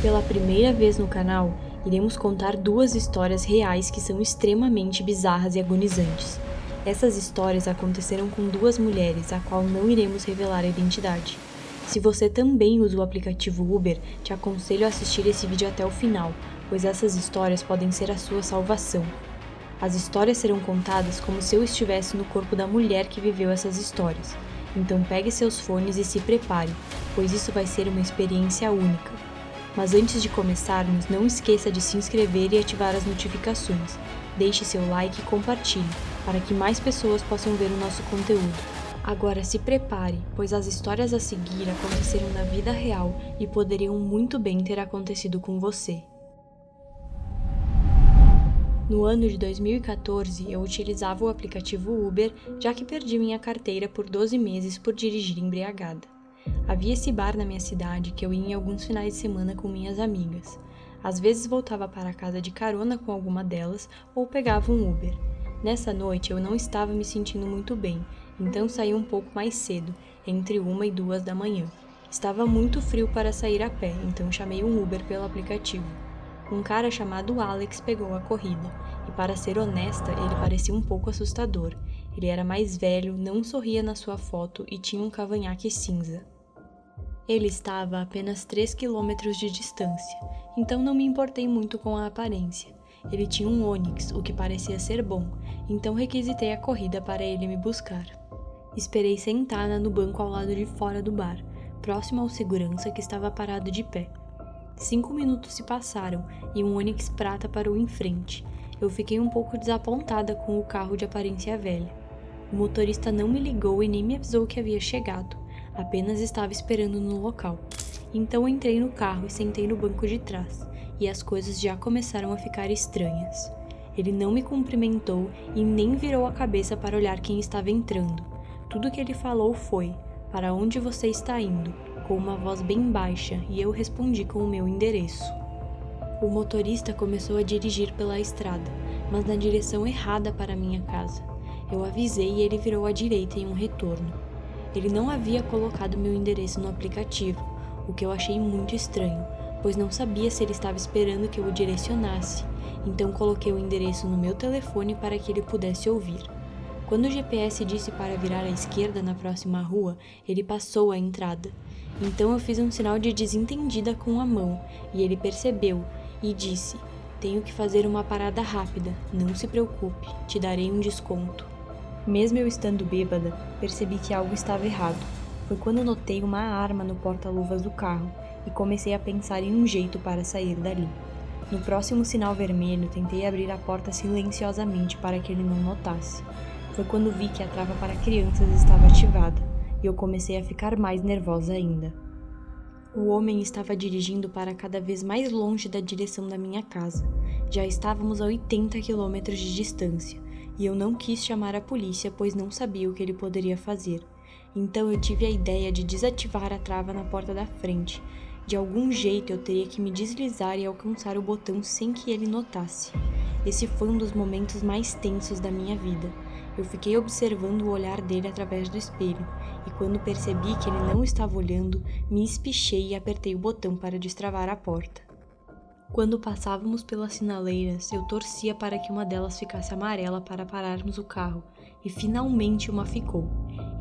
Pela primeira vez no canal, iremos contar duas histórias reais que são extremamente bizarras e agonizantes. Essas histórias aconteceram com duas mulheres, a qual não iremos revelar a identidade. Se você também usa o aplicativo Uber, te aconselho a assistir esse vídeo até o final, pois essas histórias podem ser a sua salvação. As histórias serão contadas como se eu estivesse no corpo da mulher que viveu essas histórias. Então pegue seus fones e se prepare, pois isso vai ser uma experiência única. Mas antes de começarmos, não esqueça de se inscrever e ativar as notificações. Deixe seu like e compartilhe, para que mais pessoas possam ver o nosso conteúdo. Agora se prepare, pois as histórias a seguir aconteceram na vida real e poderiam muito bem ter acontecido com você. No ano de 2014, eu utilizava o aplicativo Uber, já que perdi minha carteira por 12 meses por dirigir embriagada. Havia esse bar na minha cidade que eu ia em alguns finais de semana com minhas amigas. Às vezes voltava para casa de carona com alguma delas ou pegava um Uber. Nessa noite eu não estava me sentindo muito bem, então saí um pouco mais cedo, entre 1 e 2 da manhã. Estava muito frio para sair a pé, então chamei um Uber pelo aplicativo. Um cara chamado Alex pegou a corrida, e para ser honesta, ele parecia um pouco assustador. Ele era mais velho, não sorria na sua foto e tinha um cavanhaque cinza. Ele estava a apenas 3 quilômetros de distância, então não me importei muito com a aparência. Ele tinha um Onix, o que parecia ser bom, então requisitei a corrida para ele me buscar. Esperei sentada no banco ao lado de fora do bar, próximo ao segurança que estava parado de pé. 5 minutos se passaram e um Onix prata parou em frente. Eu fiquei um pouco desapontada com o carro de aparência velha. O motorista não me ligou e nem me avisou que havia chegado, apenas estava esperando no local. Então entrei no carro e sentei no banco de trás, e as coisas já começaram a ficar estranhas. Ele não me cumprimentou e nem virou a cabeça para olhar quem estava entrando. Tudo que ele falou foi: "Para onde você está indo?", com uma voz bem baixa, e eu respondi com o meu endereço. O motorista começou a dirigir pela estrada, mas na direção errada para minha casa. Eu avisei e ele virou à direita em um retorno. Ele não havia colocado meu endereço no aplicativo, o que eu achei muito estranho, pois não sabia se ele estava esperando que eu o direcionasse, então coloquei o endereço no meu telefone para que ele pudesse ouvir. Quando o GPS disse para virar à esquerda na próxima rua, ele passou a entrada. Então eu fiz um sinal de desentendida com a mão, e ele percebeu, e disse: "Tenho que fazer uma parada rápida, não se preocupe, te darei um desconto." Mesmo eu estando bêbada, percebi que algo estava errado. Foi quando notei uma arma no porta-luvas do carro, e comecei a pensar em um jeito para sair dali. No próximo sinal vermelho, tentei abrir a porta silenciosamente para que ele não notasse. Foi quando vi que a trava para crianças estava ativada, e eu comecei a ficar mais nervosa ainda. O homem estava dirigindo para cada vez mais longe da direção da minha casa. Já estávamos a 80 quilômetros de distância, e eu não quis chamar a polícia, pois não sabia o que ele poderia fazer. Então eu tive a ideia de desativar a trava na porta da frente. De algum jeito eu teria que me deslizar e alcançar o botão sem que ele notasse. Esse foi um dos momentos mais tensos da minha vida. Eu fiquei observando o olhar dele através do espelho, e quando percebi que ele não estava olhando, me espichei e apertei o botão para destravar a porta. Quando passávamos pelas sinaleiras, eu torcia para que uma delas ficasse amarela para pararmos o carro, e finalmente uma ficou.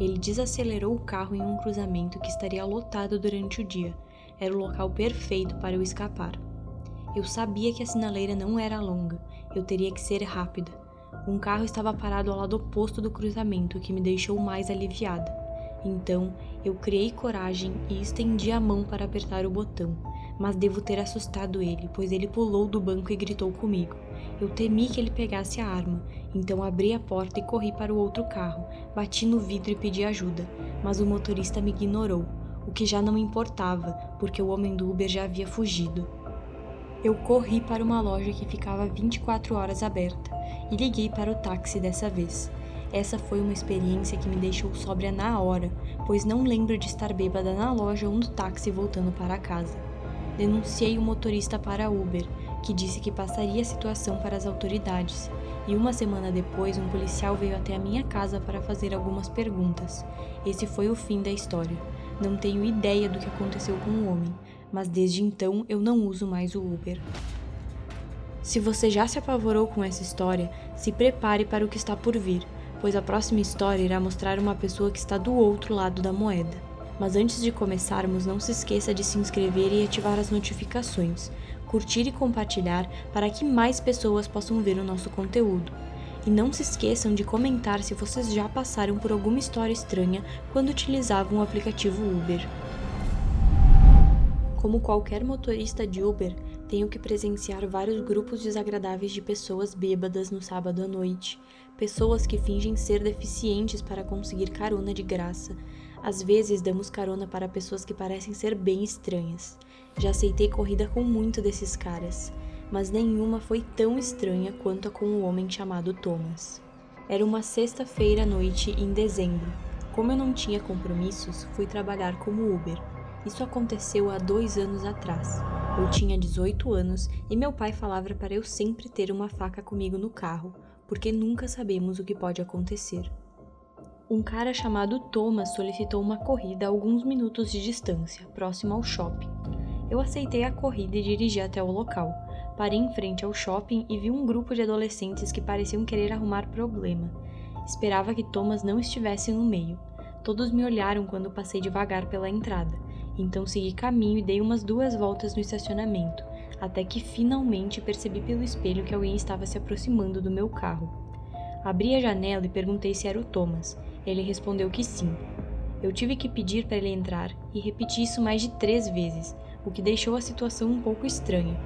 Ele desacelerou o carro em um cruzamento que estaria lotado durante o dia. Era o local perfeito para eu escapar. Eu sabia que a sinaleira não era longa, eu teria que ser rápida. Um carro estava parado ao lado oposto do cruzamento, o que me deixou mais aliviada. Então, eu criei coragem e estendi a mão para apertar o botão, mas devo ter assustado ele, pois ele pulou do banco e gritou comigo. Eu temi que ele pegasse a arma, então abri a porta e corri para o outro carro, bati no vidro e pedi ajuda, mas o motorista me ignorou, o que já não me importava, porque o homem do Uber já havia fugido. Eu corri para uma loja que ficava 24 horas aberta e liguei para o táxi dessa vez. Essa foi uma experiência que me deixou sóbria na hora, pois não lembro de estar bêbada na loja ou no táxi voltando para casa. Denunciei o motorista para a Uber, que disse que passaria a situação para as autoridades, e uma semana depois um policial veio até a minha casa para fazer algumas perguntas. Esse foi o fim da história. Não tenho ideia do que aconteceu com o homem. mas desde então eu não uso mais o Uber. Se você já se apavorou com essa história, se prepare para o que está por vir, pois a próxima história irá mostrar uma pessoa que está do outro lado da moeda. Mas antes de começarmos, não se esqueça de se inscrever e ativar as notificações, curtir e compartilhar para que mais pessoas possam ver o nosso conteúdo. E não se esqueçam de comentar se vocês já passaram por alguma história estranha quando utilizavam o aplicativo Uber. Como qualquer motorista de Uber, tenho que presenciar vários grupos desagradáveis de pessoas bêbadas no sábado à noite, pessoas que fingem ser deficientes para conseguir carona de graça. Às vezes damos carona para pessoas que parecem ser bem estranhas. Já aceitei corrida com muito desses caras, mas nenhuma foi tão estranha quanto a com o homem chamado Thomas. Era uma sexta-feira à noite em dezembro. Como eu não tinha compromissos, fui trabalhar como Uber. Isso aconteceu há 2 anos atrás. Eu tinha 18 anos e meu pai falava para eu sempre ter uma faca comigo no carro, porque nunca sabemos o que pode acontecer. Um cara chamado Thomas solicitou uma corrida a alguns minutos de distância, próximo ao shopping. Eu aceitei a corrida e dirigi até o local. Parei em frente ao shopping e vi um grupo de adolescentes que pareciam querer arrumar problema. Esperava que Thomas não estivesse no meio. Todos me olharam quando passei devagar pela entrada. Então segui caminho e dei umas 2 voltas no estacionamento, até que finalmente percebi pelo espelho que alguém estava se aproximando do meu carro. Abri a janela e perguntei se era o Thomas. Ele respondeu que sim. Eu tive que pedir para ele entrar e repeti isso mais de 3 vezes, o que deixou a situação um pouco estranha.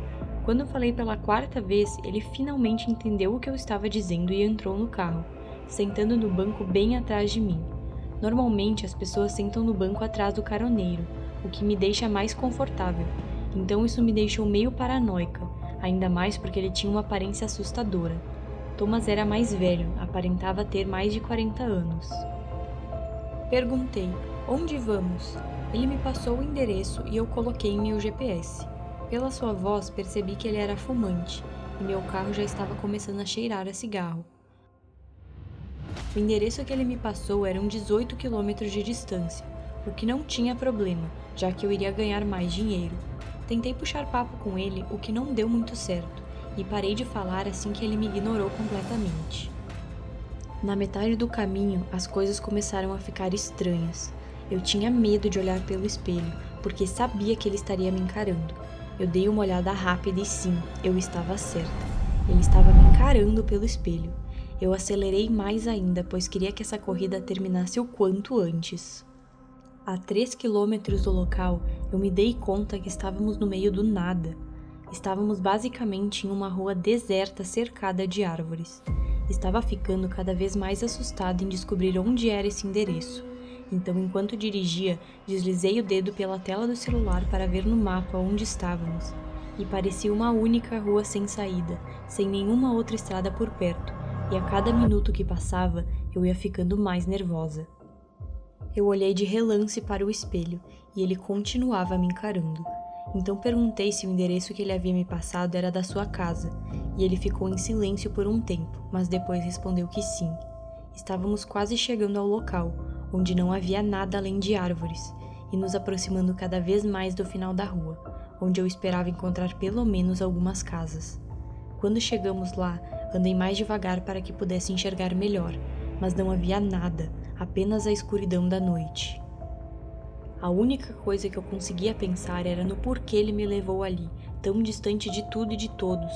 Quando eu falei pela 4ª vez, ele finalmente entendeu o que eu estava dizendo e entrou no carro, sentando no banco bem atrás de mim. Normalmente as pessoas sentam no banco atrás do caroneiro, o que me deixa mais confortável. Então isso me deixou meio paranoica, ainda mais porque ele tinha uma aparência assustadora. Thomas era mais velho, aparentava ter mais de 40 anos. Perguntei, onde vamos? Ele me passou o endereço e eu coloquei em meu GPS. Pela sua voz, percebi que ele era fumante, e meu carro já estava começando a cheirar a cigarro. O endereço que ele me passou eram 18 quilômetros de distância, o que não tinha problema, já que eu iria ganhar mais dinheiro. Tentei puxar papo com ele, o que não deu muito certo, e parei de falar assim que ele me ignorou completamente. Na metade do caminho, as coisas começaram a ficar estranhas. Eu tinha medo de olhar pelo espelho, porque sabia que ele estaria me encarando. Eu dei uma olhada rápida e sim, eu estava certa. Ele estava me encarando pelo espelho. Eu acelerei mais ainda, pois queria que essa corrida terminasse o quanto antes. A 3 quilômetros do local, eu me dei conta que estávamos no meio do nada. Estávamos basicamente em uma rua deserta cercada de árvores. Estava ficando cada vez mais assustada em descobrir onde era esse endereço. Então, enquanto dirigia, deslizei o dedo pela tela do celular para ver no mapa onde estávamos. E parecia uma única rua sem saída, sem nenhuma outra estrada por perto, e a cada minuto que passava, eu ia ficando mais nervosa. Eu olhei de relance para o espelho, e ele continuava me encarando. Então perguntei se o endereço que ele havia me passado era da sua casa, e ele ficou em silêncio por um tempo, mas depois respondeu que sim. Estávamos quase chegando ao local, onde não havia nada além de árvores, e nos aproximando cada vez mais do final da rua, onde eu esperava encontrar pelo menos algumas casas. Quando chegamos lá, andei mais devagar para que pudesse enxergar melhor, mas não havia nada, apenas a escuridão da noite. A única coisa que eu conseguia pensar era no porquê ele me levou ali, tão distante de tudo e de todos.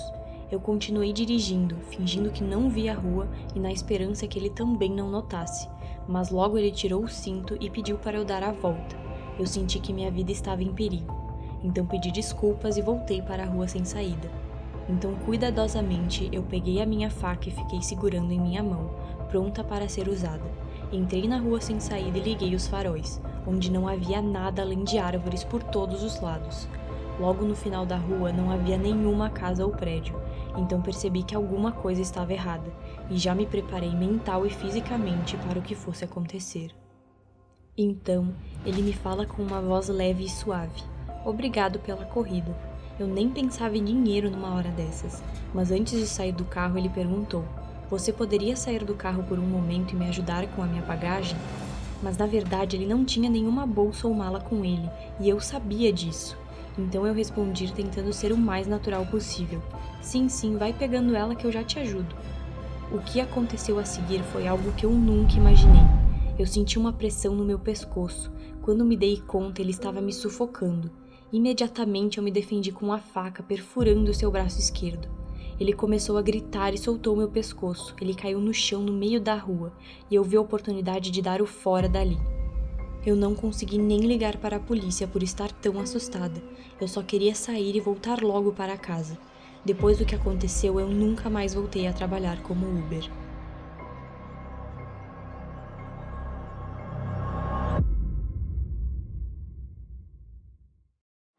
Eu continuei dirigindo, fingindo que não via a rua e na esperança que ele também não notasse, mas logo ele tirou o cinto e pediu para eu dar a volta. Eu senti que minha vida estava em perigo, então pedi desculpas e voltei para a rua sem saída. Então, cuidadosamente, eu peguei a minha faca e fiquei segurando em minha mão, pronta para ser usada. Entrei na rua sem saída e liguei os faróis, onde não havia nada além de árvores por todos os lados. Logo no final da rua não havia nenhuma casa ou prédio, então percebi que alguma coisa estava errada, e já me preparei mental e fisicamente para o que fosse acontecer. Então, ele me fala com uma voz leve e suave. Obrigado pela corrida. Eu nem pensava em dinheiro numa hora dessas, mas antes de sair do carro ele perguntou: você poderia sair do carro por um momento e me ajudar com a minha bagagem? Mas na verdade ele não tinha nenhuma bolsa ou mala com ele, e eu sabia disso. Então eu respondi tentando ser o mais natural possível. Sim, vai pegando ela que eu já te ajudo. O que aconteceu a seguir foi algo que eu nunca imaginei. Eu senti uma pressão no meu pescoço. Quando me dei conta, ele estava me sufocando. Imediatamente eu me defendi com a faca, perfurando seu braço esquerdo. Ele começou a gritar e soltou meu pescoço. Ele caiu no chão no meio da rua e eu vi a oportunidade de dar o fora dali. Eu não consegui nem ligar para a polícia por estar tão assustada. Eu só queria sair e voltar logo para casa. Depois do que aconteceu, eu nunca mais voltei a trabalhar como Uber.